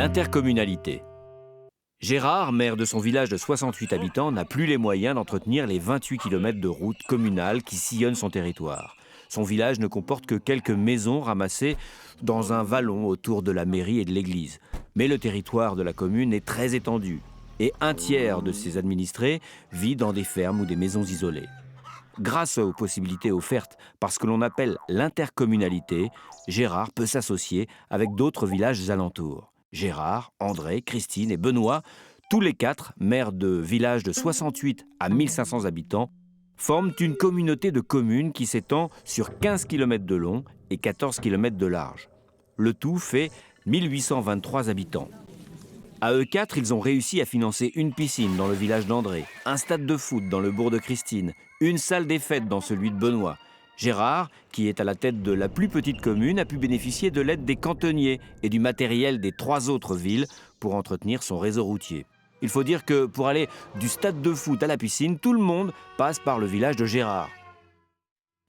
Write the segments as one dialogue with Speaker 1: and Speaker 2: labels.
Speaker 1: L'intercommunalité. Gérard, maire de son village de 68 habitants, n'a plus les moyens d'entretenir les 28 km de routes communales qui sillonnent son territoire. Son village ne comporte que quelques maisons ramassées dans un vallon autour de la mairie et de l'église. Mais le territoire de la commune est très étendu et un tiers de ses administrés vit dans des fermes ou des maisons isolées. Grâce aux possibilités offertes par ce que l'on appelle l'intercommunalité, Gérard peut s'associer avec d'autres villages alentours. Gérard, André, Christine et Benoît, tous les quatre maires de villages de 68 à 1500 habitants, forment une communauté de communes qui s'étend sur 15 km de long et 14 km de large. Le tout fait 1823 habitants. À eux quatre, ils ont réussi à financer une piscine dans le village d'André, un stade de foot dans le bourg de Christine, une salle des fêtes dans celui de Benoît. Gérard, qui est à la tête de la plus petite commune, a pu bénéficier de l'aide des cantonniers et du matériel des 3 autres villes pour entretenir son réseau routier. Il faut dire que pour aller du stade de foot à la piscine, tout le monde passe par le village de Gérard.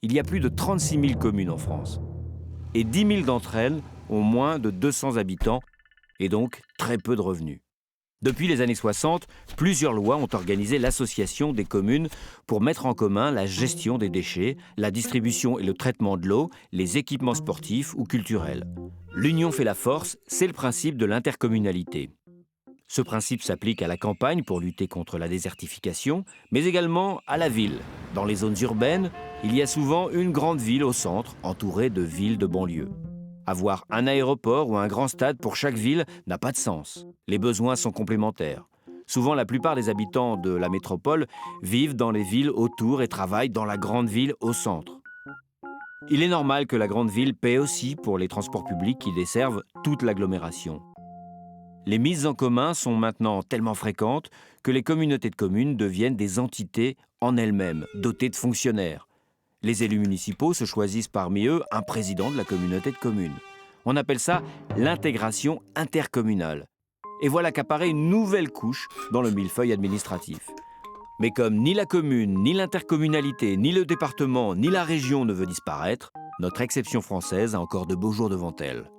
Speaker 1: Il y a plus de 36 000 communes en France. Et 10 000 d'entre elles ont moins de 200 habitants et donc très peu de revenus. Depuis les années 60, plusieurs lois ont organisé l'association des communes pour mettre en commun la gestion des déchets, la distribution et le traitement de l'eau, les équipements sportifs ou culturels. L'union fait la force, c'est le principe de l'intercommunalité. Ce principe s'applique à la campagne pour lutter contre la désertification, mais également à la ville. Dans les zones urbaines, il y a souvent une grande ville au centre, entourée de villes de banlieue. Avoir un aéroport ou un grand stade pour chaque ville n'a pas de sens. Les besoins sont complémentaires. Souvent, la plupart des habitants de la métropole vivent dans les villes autour et travaillent dans la grande ville au centre. Il est normal que la grande ville paie aussi pour les transports publics qui desservent toute l'agglomération. Les mises en commun sont maintenant tellement fréquentes que les communautés de communes deviennent des entités en elles-mêmes, dotées de fonctionnaires. Les élus municipaux se choisissent parmi eux un président de la communauté de communes. On appelle ça l'intégration intercommunale. Et voilà qu'apparaît une nouvelle couche dans le millefeuille administratif. Mais comme ni la commune, ni l'intercommunalité, ni le département, ni la région ne veut disparaître, notre exception française a encore de beaux jours devant elle.